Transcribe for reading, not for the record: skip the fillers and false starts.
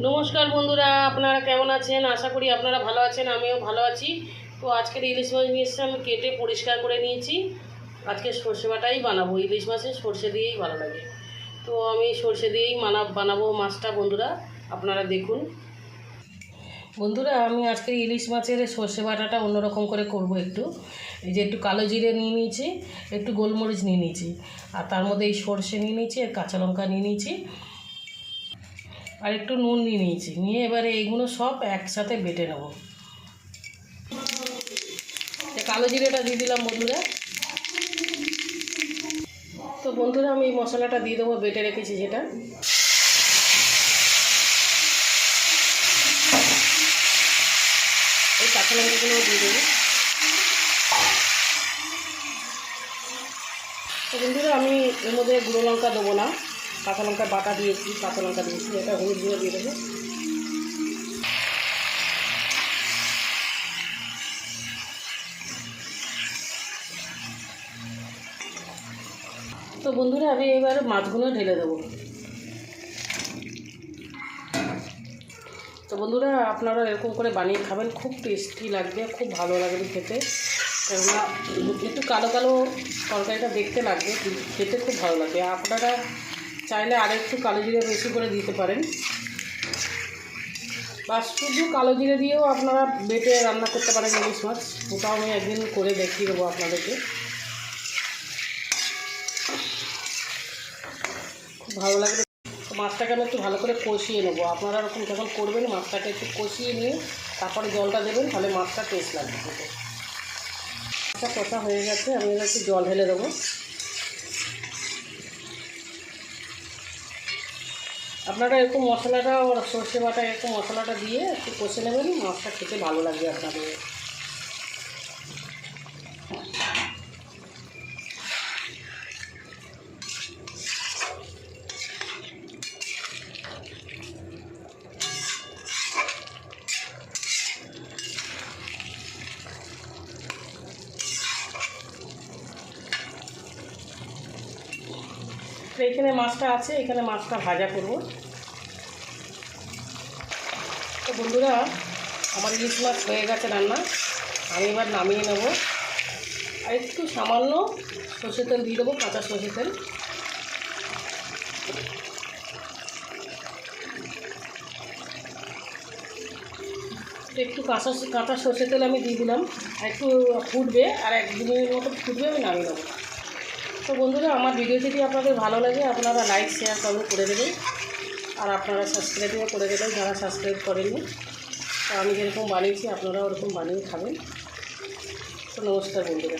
নমস্কার বন্ধুরা, আপনারা কেমন আছেন? আশা করি আপনারা ভালো আছেন, আমিও ভালো আছি। তো আজকের ইলিশ মাছ নিয়ে এসে আমি কেটে পরিষ্কার করে নিয়েছি। আজকে সর্ষে বাটাই বানাবো, ইলিশ মাছে সর্ষে দিয়েই ভালো লাগে। তো আমি সর্ষে দিয়েই বানাবো মাছটা। বন্ধুরা আপনারা দেখুন। বন্ধুরা আমি আজকে ইলিশ মাছের সর্ষে বাটাটা অন্যরকম করে করব। এই যে একটু কালো জিরে নিয়ে নিয়েছি, একটু গোলমরিচ নিয়ে নিয়েছি, আর তার মধ্যে এই সর্ষে নিয়ে নিয়েছি, আর কাঁচা লঙ্কা নিয়ে নিয়েছি, আর একটু নুন নিয়ে নিয়েছি। নিয়ে এবারে এইগুলো সব একসাথে বেটে নেব। কালো জিরেটা দিয়ে দিলাম বন্ধুরা। তো বন্ধুরা আমি এই মশলাটা দিয়ে দেবো, বেটে রেখেছি যেটা। এই কাঁচা লঙ্কাগুলোও দিয়ে দেবো। তো বন্ধুরা আমি এর মধ্যে গুঁড়ো লঙ্কা দেবো না, কাঁচা লঙ্কা বাটা দিয়েছি, কাঁচা লঙ্কা দিয়েছি, এটা হলুদ গুঁড়ো দিয়ে দেবো। তো বন্ধুরা আমি এবার মাছগুলো ঢেলে দেবো। তো বন্ধুরা আপনারা এরকম করে বানিয়ে খাবেন, খুব টেস্টি লাগবে, খুব ভালো লাগবে খেতে। কেননা একটু কালো কালো তরকারিটা দেখতে লাগবে, খেতে খুব ভালো লাগবে। আপনারা চাইলে আরেকটু কালো জিরে বেশি করে দিতে পারেন, বা শুধু কালো জিরে দিয়েও আপনারা বেটে রান্না করতে পারেন ইলিশ মাছ। ওটাও আমি একদিন করে দেখিয়ে দেবো আপনাদেরকে, খুব ভালো লাগবে। মাছটাকে আমি একটু ভালো করে কষিয়ে নেবো। আপনারা এরকম যখন করবেন মাছটাকে একটু কষিয়ে নিয়ে তারপরে জলটা দেবেন, তাহলে মাছটা টেস্ট লাগবে খেতে। মাছটা কষা হয়ে গেছে, আমি একটু জল ঢেলে দেবো। আপনারা এরকম মশলাটা, সর্ষে বাটা এরকম মশলাটা দিয়ে একটু কষে নেবেন, মাছটা খেতে ভালো লাগবে আপনাদের। তো এখানে মাছটা আছে, এখানে মাছটা ভাজা করব। তো বন্ধুরা আমার ইলিশ মাছ হয়ে গেছে রান্না, আমি এবার নামিয়ে নেব। আর একটু সামান্য সর্ষের তেল দিয়ে দেবো, কাঁচা সর্ষের তেল। একটু কাঁচা সর্ষের তেল আমি দিয়ে দিলাম, আর একটু ফুটবে, আর 1-2 মিনিট মতো ফুটবে, আমি নামিয়ে নেবো। তো বন্ধুরা আমার ভিডিও যদি আপনাদের ভালো লাগে আপনারা লাইক শেয়ার কমেন্ট করে দেবেন, আর আপনারা সাবস্ক্রাইবও করে দেবেন যারা সাবস্ক্রাইব করেননি। তো আমি যেরকম বানিয়েছি আপনারা ওরকম বানিয়ে খাবেন। তো নমস্কার বন্ধুরা।